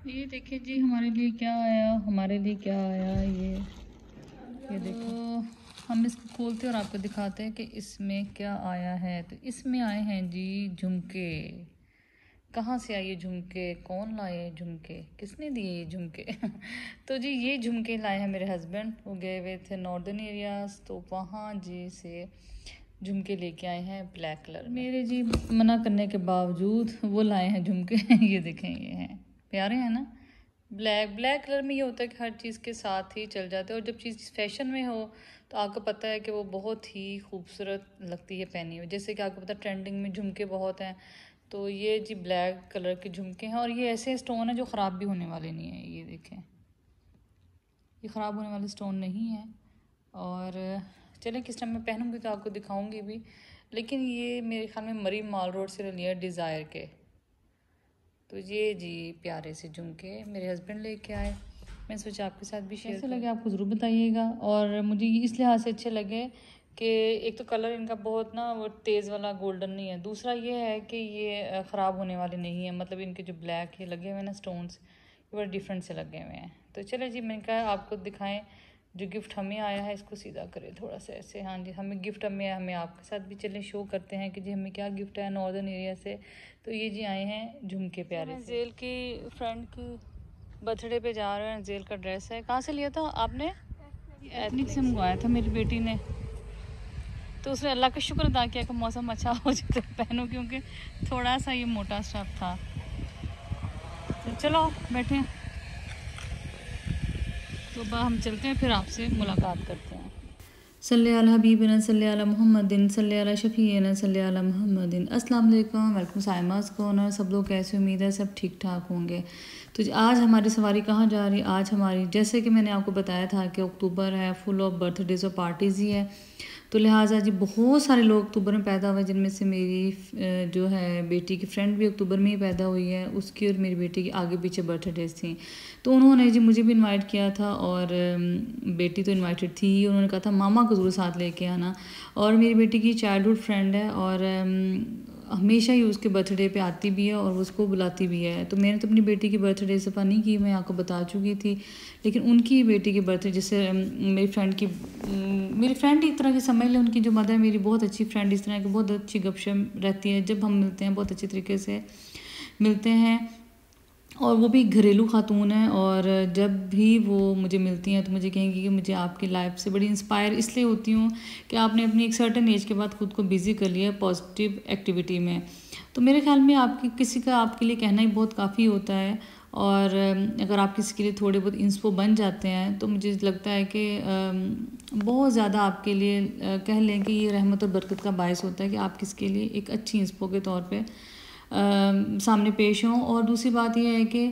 ये देखिए जी, हमारे लिए क्या आया ये देखो। हम इसको खोलते हैं और आपको दिखाते हैं कि इसमें क्या आया है। तो इसमें आए हैं जी झुमके। कहाँ से आए ये झुमके, कौन लाए झुमके, किसने दिए ये झुमके तो जी ये झुमके लाए हैं मेरे हस्बैंड। वो गए हुए थे नॉर्दर्न एरियाज, तो वहाँ जी से झुमके लेके आए हैं ब्लैक कलर। मेरे जी मना करने के बावजूद वो लाए हैं झुमके ये देखें, ये हैं, प्यारे हैं ना। ब्लैक कलर में ये होता है कि हर चीज़ के साथ ही चल जाते हैं, और जब चीज़ फैशन में हो तो आपको पता है कि वो बहुत ही खूबसूरत लगती है पहनी हुई। जैसे कि आपको पता है ट्रेंडिंग में झुमके बहुत हैं, तो ये जी ब्लैक कलर के झुमके हैं। और ये ऐसे स्टोन है जो ख़राब भी होने वाले नहीं है। ये देखें, ये ख़राब होने वाले स्टोन नहीं है। और चलें किस टाइम मैं पहनूंगी तो आपको दिखाऊंगी भी। लेकिन ये मेरे ख्याल में मरी माल रोड से लिया डिज़ायर के। तो ये जी प्यारे से झुमके मेरे हस्बैंड लेके आए। मैं सोचा आपके साथ भी शेयर कैसे लगे आपको ज़रूर बताइएगा। और मुझे इस लिहाज से अच्छे लगे कि एक तो कलर इनका बहुत ना वो तेज़ वाला गोल्डन नहीं है, दूसरा ये है कि ये ख़राब होने वाले नहीं है। मतलब इनके जो ब्लैक ये लगे हुए हैं ना स्टोन्स, ये बड़े डिफरेंट से लगे हुए हैं। तो चले जी, मैंने कहा आपको दिखाएं जो गिफ्ट हमें आया है, इसको सीधा करें थोड़ा सा ऐसे। हाँ जी, हमें गिफ्ट हमें हमें आपके साथ भी चलें शो करते हैं कि जी हमें क्या गिफ्ट है नॉर्दर्न एरिया से। तो ये जी आए हैं झुमके प्यारे से। जेल की फ्रेंड की बर्थडे पे जा रहे हैं। जेल का ड्रेस है। कहाँ से लिया था आपने? एथनिक से मंगवाया था मेरी बेटी ने। तो उसने अल्लाह का शुक्र अदा किया कि मौसम अच्छा हो जाए तो पहनो, क्योंकि थोड़ा सा ये मोटा स्टफ था। तो चलो बैठे, तो हम चलते हैं, फिर आपसे मुलाकात करते हैं। सल्ले अला हबीबिना सल्ले अला मुहम्मदिन सल्ले अला शफीना सल्ले अला मुहम्मदिन। अस्सलाम वालेकुम, वेलकम साइमास को ना सब लोग कैसे, उम्मीद है सब ठीक ठाक होंगे। तो आज हमारी सवारी कहाँ जा रही है? आज हमारी, जैसे कि मैंने आपको बताया था कि अक्टूबर है फुल ऑफ बर्थडेज और पार्टीज़ ही है, तो लिहाजा जी बहुत सारे लोग अक्टूबर में पैदा हुए, जिनमें से मेरी जो है बेटी की फ्रेंड भी अक्टूबर में ही पैदा हुई है। उसकी और मेरी बेटी की आगे पीछे बर्थडेज थी, तो उन्होंने जी मुझे भी इनवाइट किया था। और बेटी तो इनवाइटेड थी ही, उन्होंने कहा था मामा को ज़रूर साथ लेके आना। और मेरी बेटी की चाइल्डहुड फ्रेंड है, और हमेशा ही उसके बर्थडे पे आती भी है और उसको बुलाती भी है। तो मैंने तो अपनी बेटी की बर्थडे सफ़ा नहीं की, मैं आपको बता चुकी थी। लेकिन उनकी बेटी की बर्थडे, जैसे मेरी फ्रेंड एक तरह की समझ लें, उनकी जो मदर है मेरी बहुत अच्छी फ्रेंड, इस तरह की बहुत अच्छी गपशप रहती है। जब हम मिलते हैं बहुत अच्छे तरीके से मिलते हैं, और वो भी घरेलू खातून है। और जब भी वो मुझे मिलती हैं तो मुझे कहेंगी कि मुझे आपकी लाइफ से बड़ी इंस्पायर इसलिए होती हूँ कि आपने अपनी एक सर्टेन एज के बाद खुद को बिज़ी कर लिया पॉजिटिव एक्टिविटी में। तो मेरे ख्याल में आपकी किसी का आपके लिए कहना ही बहुत काफ़ी होता है। और अगर आप किसी के लिए थोड़े बहुत इंस्पो बन जाते हैं तो मुझे लगता है कि बहुत ज़्यादा आपके लिए कह लें कि ये रहमत और बरकत का बायस होता है कि आप किसके लिए एक अच्छी इंस्पो के तौर पे सामने पेश हों। और दूसरी बात यह है कि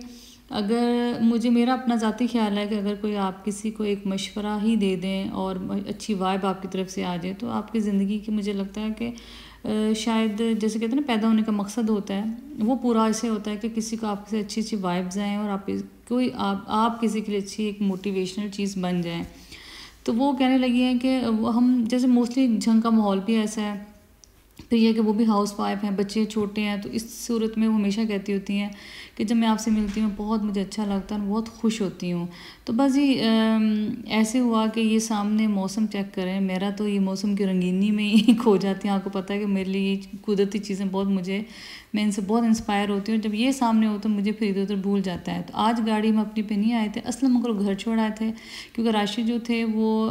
अगर मुझे मेरा अपना ज़ाती ख्याल है कि अगर कोई आप किसी को एक मशवरा ही दे दें और अच्छी वाइब आपकी तरफ से आ जाए, तो आपकी ज़िंदगी की मुझे लगता है कि शायद जैसे कहते हैं ना पैदा होने का मकसद होता है, वो पूरा ऐसे होता है कि किसी को आपसे अच्छी अच्छी वाइब्स आएँ और आप किसी के लिए अच्छी एक मोटिवेशनल चीज़ बन जाएँ। तो वो कहने लगी हैं कि हम जैसे मोस्टली झंग का माहौल भी ऐसा है। फिर यह कि वो भी हाउस वाइफ हैं, बच्चे छोटे हैं, तो इस सूरत में वो हमेशा कहती होती हैं कि जब मैं आपसे मिलती हूँ बहुत मुझे अच्छा लगता है, बहुत खुश होती हूँ। तो बस ये ऐसे हुआ कि ये सामने मौसम चेक करें, मेरा तो ये मौसम की रंगीनी में ही खो जाती है। आपको पता है कि मेरे लिए ये कुदरती चीज़ें बहुत मैं इनसे बहुत इंस्पायर होती हूँ। जब ये सामने हो तो मुझे फिर इधर उधर भूल जाता है। तो आज गाड़ी में अपनी पे नहीं आए थे, असलम अंकल घर छोड़ आए थे, क्योंकि राशि जो थे वो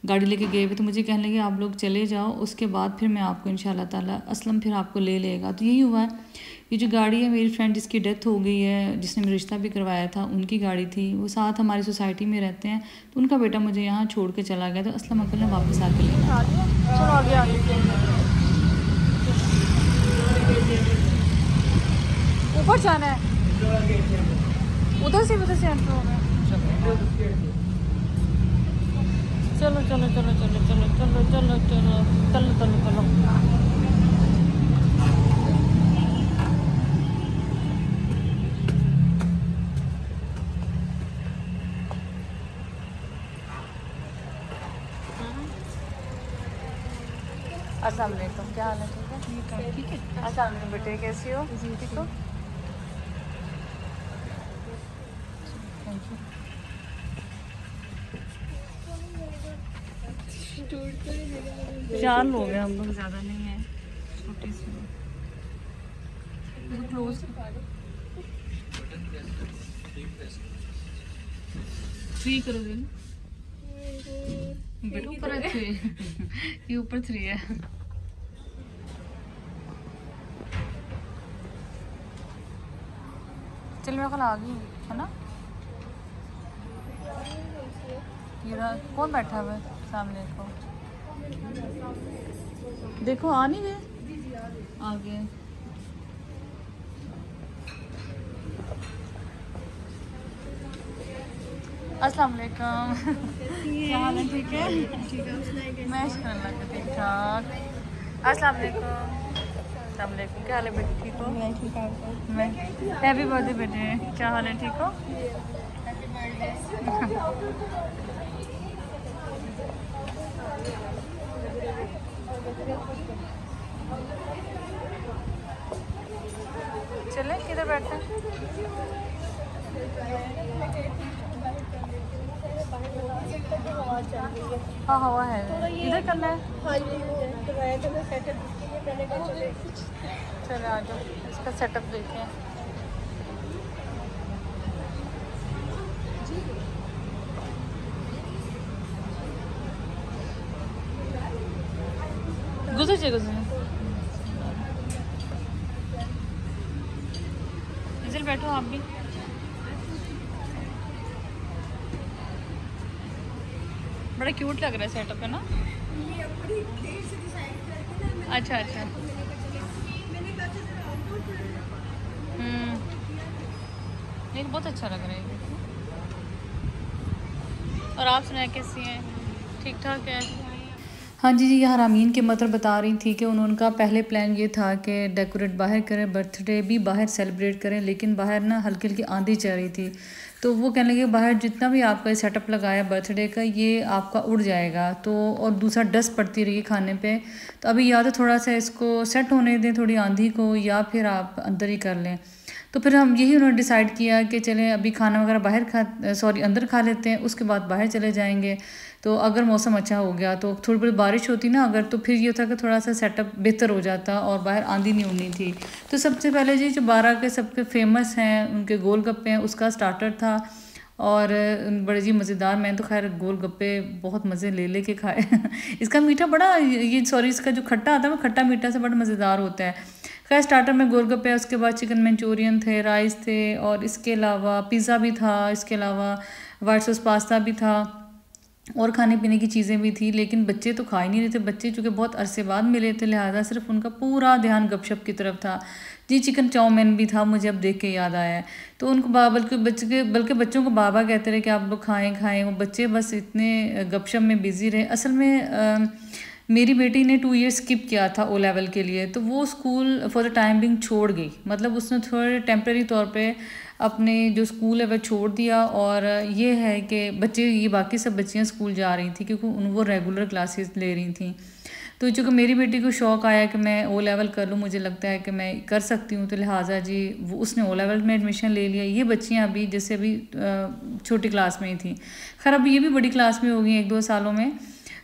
गाड़ी लेके गए हुए, तो मुझे कहने लगे आप लोग चले जाओ, उसके बाद फिर मैं आपको इंशाल्लाह ताला असलम फिर आपको ले लेगा। तो यही हुआ है। ये जो गाड़ी है मेरी फ्रेंड जिसकी डेथ हो गई है, जिसने मेरा रिश्ता भी करवाया था, उनकी गाड़ी थी। वो साथ हमारी सोसाइटी में रहते हैं, तो उनका बेटा मुझे यहाँ छोड़ के चला गया, तो असलम अंकल ने वापस आके लिया। चलो आगे ऊपर जाना है, उधर से एंटर होना है। चलो चलो चलो चलो चलो चलो चलो चलो चलो चलो चलो अस्सलाम वालेकुम, क्या हाल है? ठीक है, ठीक है। अस्सलाम वालेकुम बेटे, कैसी हो? ठीक हो? चार लोग हैं हम लोग, ज़्यादा नहीं है, छोटी सी क्लोज। थ्री करोगे ना बेटा, ऊपर है थ्री। ये ऊपर थ्री है। चल मेरे को आ गई है ना। ये कौन बैठा हुआ है सामने को, देखो आ नहीं गए आगे। अस्सलाम वालेकुम। क्या हाल है? ठीक है। मैं शुक्र ठीक ठाक। अस्सलाम वालेकुम। अस्सलाम वालेकुम। क्या हाल है बेटे? ठीक हो? मैं हैप्पी बर्थडे बेटे। क्या हाल है? ठीक हो? चले किधर बैठे? हाँ हवा है, इधर करना है। चले आ जाओ, इसका सेटअप देखें। गुजर जाए गुजर। इधर बैठो आप भी। बड़ा क्यूट लग रहा है सेटअप, है ना? अच्छा अच्छा। नहीं बहुत अच्छा लग रहा है। और आप सुनाए कैसी हैं? ठीक ठाक है। हाँ जी जी, यहाँ रामीन के मतलब बता रही थी कि उनका पहले प्लान ये था कि डेकोरेट बाहर करें, बर्थडे भी बाहर सेलिब्रेट करें, लेकिन बाहर ना हल्की हल्की आंधी चल रही थी। तो वो कहने लगे बाहर जितना भी आपका सेटअप लगाया बर्थडे का, ये आपका उड़ जाएगा। तो और दूसरा डस्ट पड़ती रही खाने पे। तो अभी या तो थोड़ा सा इसको सेट होने दें थोड़ी आंधी को, या फिर आप अंदर ही कर लें। तो फिर हम यही उन्होंने डिसाइड किया कि चलें अभी खाना वगैरह अंदर खा लेते हैं, उसके बाद बाहर चले जाएंगे। तो अगर मौसम अच्छा हो गया तो थोड़ी बड़ी बारिश होती ना अगर, तो फिर ये था कि थोड़ा सा सेटअप बेहतर हो जाता और बाहर आंधी नहीं होनी थी। तो सबसे पहले जी जो 12 के सबके फेमस हैं उनके गोलगप्पे हैं, उसका स्टार्टर था। और बड़े जी मज़ेदार। मैं तो खैर गोलगप्पे बहुत मज़े ले के खाए। इसका मीठा बड़ा इसका जो खट्टा आता है वो खट्टा मीठा से बड़ा मज़ेदार होता है। खैर स्टार्टर में गोलगप्पे, उसके बाद चिकन मंचूरियन थे, राइस थे, और इसके अलावा पिज़्ज़ा भी था, इसके अलावा वाइट सॉस पास्ता भी था, और खाने पीने की चीज़ें भी थी। लेकिन बच्चे तो खा ही नहीं रहे थे। बच्चे चूँकि बहुत अरसे बाद मिले थे, लिहाजा सिर्फ उनका पूरा ध्यान गपशप की तरफ था। जी चिकन चाउमीन भी था, मुझे अब देख के याद आया है। तो उनको बल्कि बच्चों को बाबा कहते रहे कि आप लोग खाएं। वो बच्चे बस इतने गपशप में बिज़ी रहे। असल में मेरी बेटी ने 2 ईयर स्किप किया था O लेवल के लिए, तो वो school for the time being छोड़ गई। मतलब उसने थोड़े टेम्प्रेरी तौर पे अपने जो स्कूल है वह छोड़ दिया। और ये है कि ये बाकी सब बच्चियां स्कूल जा रही थी क्योंकि वो रेगुलर क्लासेस ले रही थी। तो चूँकि मेरी बेटी को शौक़ आया कि मैं O लेवल कर लूँ, मुझे लगता है कि मैं कर सकती हूँ, तो लिहाजा जी वो उसने O लेवल में एडमिशन ले लिया। ये बच्चियाँ अभी जैसे अभी छोटी क्लास में ही थी। खैर अब ये भी बड़ी क्लास में हो गई 1-2 सालों में।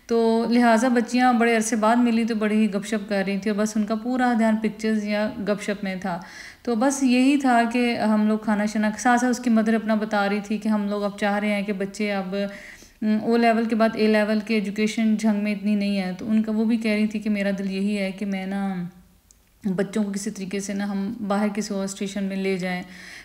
तो लिहाजा बच्चियाँ बड़े अरसे बाद मिली तो बड़ी ही गपशप कर रही थी, और बस उनका पूरा ध्यान पिक्चर्स या गपशप में था। तो बस यही था कि हम लोग खाना शाना साथ साथ उसकी मदर अपना बता रही थी कि हम लोग अब चाह रहे हैं कि बच्चे अब O लेवल के बाद A लेवल के एजुकेशन झंग में इतनी नहीं है। तो उनका वो भी कह रही थी कि मेरा दिल यही है कि मैं ना बच्चों को किसी तरीके से ना हम बाहर किसी और स्टेशन में ले जाएं,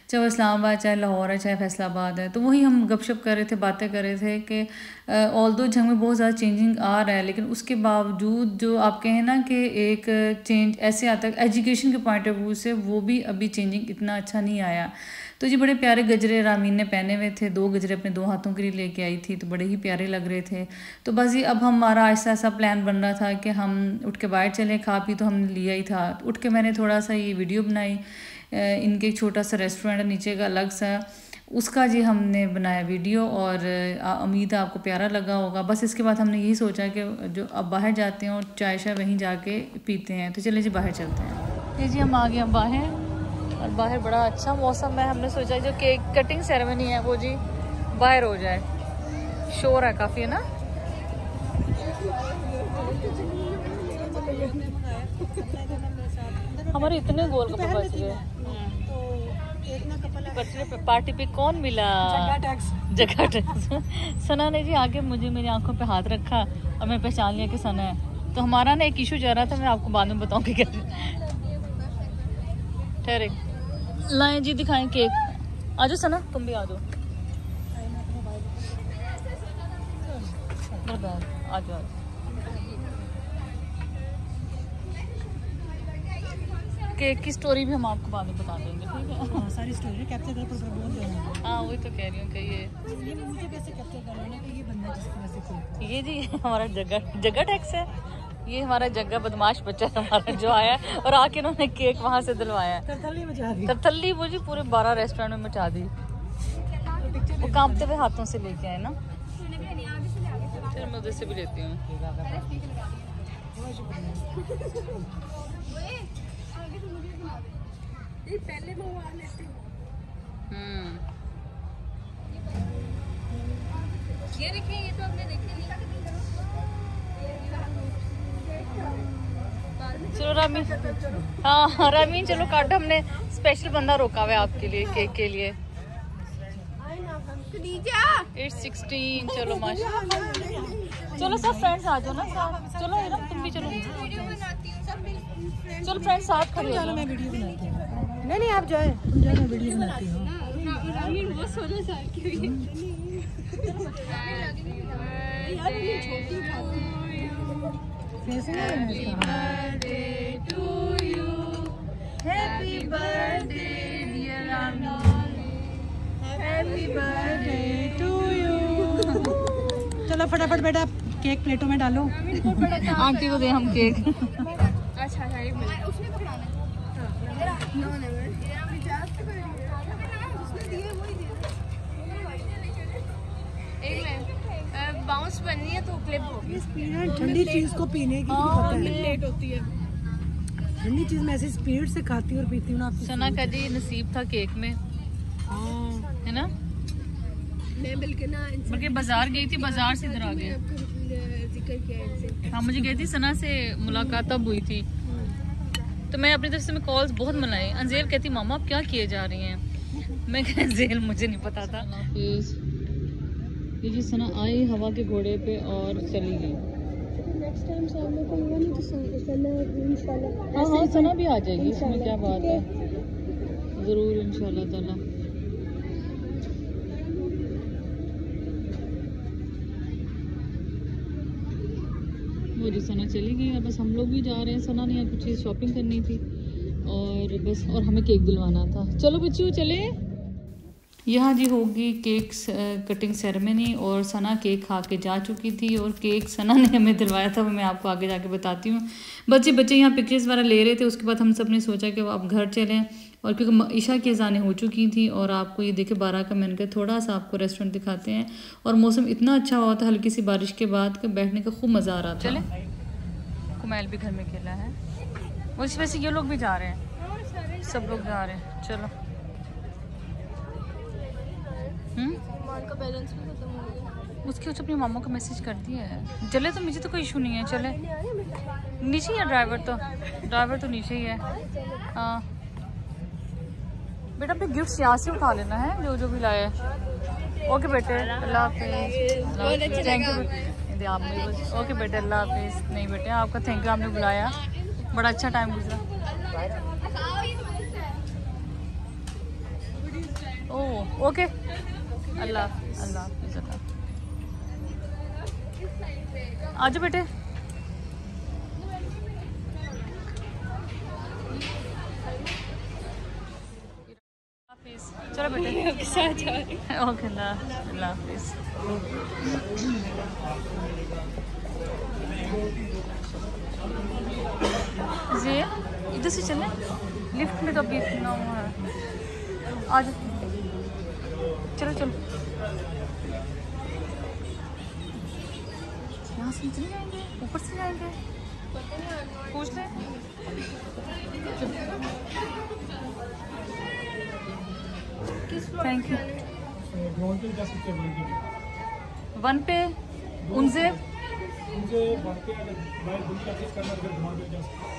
चाहे इस्लामाबाद, चाहे लाहौर है, चाहे फैसलाबाद है। तो वही हम गपशप कर रहे थे, बातें कर रहे थे कि ऑल्दो झंग में बहुत ज़्यादा चेंजिंग आ रहा है, लेकिन उसके बावजूद जो आप कहें ना कि एक चेंज ऐसे आता है एजुकेशन के पॉइंट ऑफ व्यू से, वो भी अभी चेंजिंग इतना अच्छा नहीं आया। तो जी बड़े प्यारे गजरे रामीन ने पहने हुए थे, 2 गजरे अपने 2 हाथों के लिए लेके आई थी, तो बड़े ही प्यारे लग रहे थे। तो बस ये अब हमारा ऐसा प्लान बन रहा था कि हम उठ के बाहर चलें, खा पी तो हमने लिया ही था। उठ के मैंने थोड़ा सा ये वीडियो बनाई, इनके एक छोटा सा रेस्टोरेंट है नीचे का अलग सा, उसका जी हमने बनाया वीडियो, और उम्मीद है आपको प्यारा लगा होगा। बस इसके बाद हमने यही सोचा कि जो अब बाहर जाते हैं और चाय शाय वहीं जाके पीते हैं। तो चले जी बाहर चलते हैं। ये जी हम आ गए बाहर, और बाहर बड़ा अच्छा मौसम है। हमने सोचा जो केक कटिंग सेरेमनी है वो जी बाहर हो जाए, शोर है काफी, है ना। हमारे इतने गोलगप्पे बच गए। बर्थडे पे पार्टी पे कौन मिला? जगह टैक्स। सना ने जी आके मुझे मेरी आंखों पे हाथ रखा और मैं पहचान लिया कि सना है। तो हमारा ना एक इशू जा रहा था, मैं आपको बाद में बताऊंगी क्या। ठहरे, लाएं जी, दिखाएं केक। आ जाओ सना, तुम भी आ जाओ। आ जाओ। केक की स्टोरी भी हम आपको बाद में बता देंगे, ठीक है। हाँ, सारी स्टोरी कैप्चर कर पर बोल रहे हैं। हाँ वही तो कह रही हूँ कि ये मुझे कैसे कैप्चर कर लेना कि ये बंदा जिसकी वजह से ये जी हमारा जगह टैक्स है। ये हमारा जगह बदमाश बच्चा हमारा जो आया और आके इन्होंने केक वहाँ से दिलवाया। तरथल्ली मुझे पूरे 12 रेस्टोरेंट में मचा दी। वो कांपते हुए हाथों से लेके आए ना। फिर मैं उधर से भी लेती हूँ। पहले मंगवा लेती हूँ। ये देखिए, ये तो हमने देखे नहीं। चलो रामीन, हाँ रामीन चलो काटो, हमने स्पेशल बंदा रोका हुआ है आपके लिए केक के लिए। It's 16। चलो माशा, चलो सब फ्रेंड्स आ जाओ ना साथ। चलो इरम तुम भी चलो। चलो फ्रेंड्स साथ खड़े हो जाओ। मैं वीडियो बनाती हूँ। नहीं आप जाए, तुम जाए, मैं वीडियो बनाती हूँ। वो 16 साल की हुई। Happy birthday dear Rami, happy birthday to you. चलो फटाफट बेटा केक प्लेटों में डालो। आंटी को दे हम केक। अच्छा एक मिनट, उसने पकड़ाना है। बाउंस बननी है तो क्लिप होगी। ठंडी चीज को पीने की पता है, लेट होती है। ठंडी चीज में ऐसे स्पीड से खाती और पीती हूँ ना। सना का जी नसीब था केक में, है ना। मैं बल्कि बाजार गई थी, बाजार से इधर आ गए। जिक्र किया इनसे। हाँ मुझे कहती सना से मुलाकात तब हुई थी, तो मैं अपनी तरफ से मैं कॉल्स बहुत मनाई। अंजेल कहती मामा आप क्या किए जा रही हैं। मैं कह अंजेल मुझे नहीं पता था। ये जी सना आई हवा के घोड़े पे और चली गई। नेक्स्ट टाइम सामने को हुआ नहीं तो सना इंशाल्लाह। हाँ हाँ सना भी आ जाएगी, इसमें क्या बात है, ज़रूर इंशाल्लाह ताला। वो जी सना चली गई और बस हम लोग भी जा रहे हैं। सना ने यहाँ कुछ चीज़ शॉपिंग करनी थी और बस, और हमें केक दिलवाना था। चलो बच्चों चले। यहाँ जी होगी केक कटिंग सेरेमनी और सना केक खा के जा चुकी थी और केक सना ने हमें दिलवाया था, वो मैं आपको आगे जाके बताती हूँ। बच्चे यहाँ पिक्चर्स वगैरह ले रहे थे। उसके बाद हम सब ने सोचा कि अब घर चलें, और क्योंकि ईशा की अज़ानें हो चुकी थी और आपको ये देखे 12 का मैंने कहा थोड़ा सा आपको रेस्टोरेंट दिखाते हैं। और मौसम इतना अच्छा हुआ था हल्की सी बारिश के बाद कि बैठने का खूब मज़ा आ रहा था। चले, कुमैल भी घर में खेला है, उस वजह से ये लोग भी जा रहे हैं, सब लोग जा रहे हैं। चलो का बैलेंस भी खत्म हो गया। उसके अपनी मामा को मैसेज कर दिया है। चले तो मुझे तो कोई इशू नहीं है। चले नीचे ही है ड्राइवर तो नीचे ही है। हाँ बेटा अपने गिफ्ट्स यहाँ से उठा लेना है जो जो भी लाए। ओके बेटे अल्लाह हाफिज़, थैंक यू आप। ओके बेटे अल्लाह हाफिज़। नहीं बेटे आपका थैंक यू, आपने बुलाया, बड़ा अच्छा टाइम गुजरा। ओह ओके अल्लाह हाफिज़। आ जाओ बेटे। चलो बेटे ओके अल्लाह हाफिज़। जी इधर से चलें, लिफ्ट में तो अभी इतना हुआ है। आ जाओ चलो यहाँ से चले जाएंगे, ऊपर से जाएंगे, पूछ लें। Thank you. ग्राउंड पे जा सकते हैं 1 पे। 1 पे उनसे उनसे 1 पे अगर बाय बुक परचेज करना है, फिर ग्राउंड पे जा सकते हैं।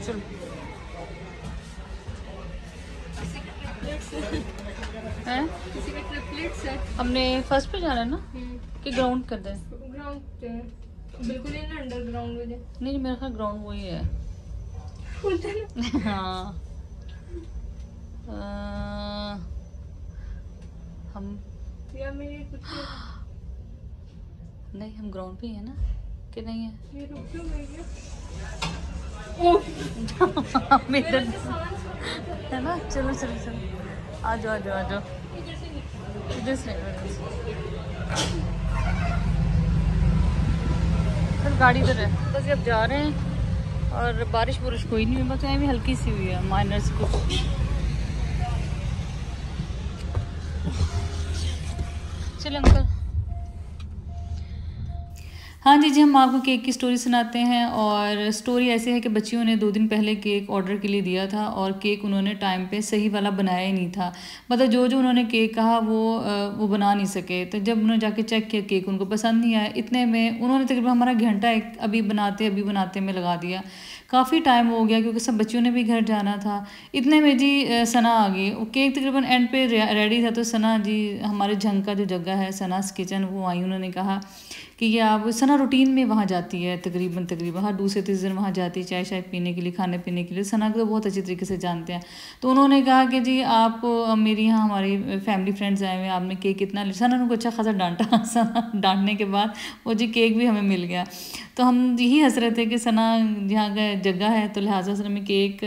चलो हैं? किसी का ट्रिपलेट्स है। हमने फर्स्ट पे जाना है ना कि ग्राउंड कर दें? ग्राउंड पे बिल्कुल ही ना अंडरग्राउंड में नहीं मेरा ख्याल ग्राउंड वही है। हाँ हम या मेरे कुछ नहीं, हम ग्राउंड पे ही है ना कि नहीं है? ये रुक क्यों गई है? मेरा है ना। चलो चलो चलो, आ जाओ आ जाओ आ जाओ, इधर से फिर गाड़ी इधर है। बस अब जा रहे हैं और बारिश बुरिश कोई नहीं हुई, बस ऐਵੇਂ हल्की सी हुई है, माइनस कुछ। चलो अंकल। हाँ जी हम आपको केक की स्टोरी सुनाते हैं। और स्टोरी ऐसे है कि बच्चियों ने 2 दिन पहले केक ऑर्डर के लिए दिया था और केक उन्होंने टाइम पे सही वाला बनाया ही नहीं था। मतलब जो जो उन्होंने केक कहा वो बना नहीं सके। तो जब उन्होंने जाके चेक किया केक उनको पसंद नहीं आया। इतने में उन्होंने तकरीबन हमारा घंटा एक अभी बनाते में लगा दिया। काफ़ी टाइम हो गया क्योंकि सब बच्चियों ने भी घर जाना था। इतने में जी सना आ गई। वो केक तकरीबन एंड पे रेडी था। तो सना जी हमारे झंग का जो जगह है सनास किचन, वो आई। उन्होंने कहा कि ये आप सना रूटीन में वहाँ जाती है तकरीबन हर दूसरे तीसरे दिन वहाँ जाती है चाय पीने के लिए, खाने पीने के लिए। सना को तो बहुत अच्छी तरीके से जानते हैं। तो उन्होंने कहा कि जी आप मेरी यहाँ हमारी फैमिली फ्रेंड्स आए हुए हैं, आपने केक कितना लिया। सना उनको अच्छा खासा डांटा। सना डांटने के बाद वो जी केक भी हमें मिल गया। तो हम यही हंस रहे थे कि सना यहाँ का जगह है तो लिहाजा से हमें केक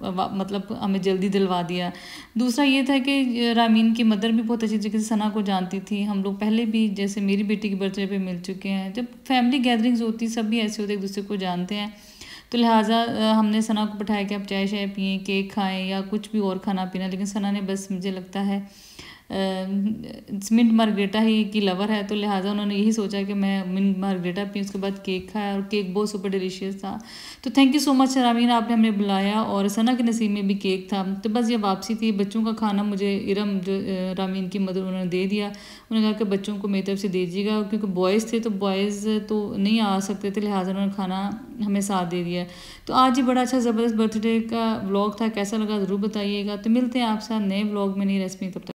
मतलब हमें जल्दी दिलवा दिया। दूसरा ये था कि रामीन की मदर भी बहुत अच्छी तरीके से सना को जानती थी। हम लोग पहले भी जैसे मेरी बेटी के बर्थडे पे मिल चुके हैं। जब फैमिली गैदरिंग्स होती सब भी ऐसे होते एक दूसरे को जानते हैं। तो लिहाजा हमने सना को बैठाया कि आप चाय पिएँ, केक खाएँ या कुछ भी और खाना पीना। लेकिन सना ने बस मुझे लगता है मिंट मार्गरेटा ही की लवर है। तो लिहाजा उन्होंने यही सोचा कि मैं मिंट मार्गरेटा पी, उसके बाद केक खाया और केक बहुत सुपर डिलीशियस था। तो thank you so much Ramin, आपने हमें बुलाया और सना के नसीब में भी केक था। तो बस ये वापसी थी। बच्चों का खाना मुझे इरम जो रामीन की मदर उन्होंने दे दिया। उन्होंने कहा कि बच्चों को मेरी तरफ से दीजिएगा क्योंकि बॉयज़ थे तो बॉयज़ तो नहीं आ सकते थे, लिहाजा उन्होंने खाना हमें साथ दे दिया। तो आज ही बड़ा अच्छा ज़बरदस्त बर्थडे का व्लॉग था। कैसा लगा ज़रूर बताइएगा। तो मिलते हैं आप साथ नए व्लॉग में, नई रेसिपी। तब तक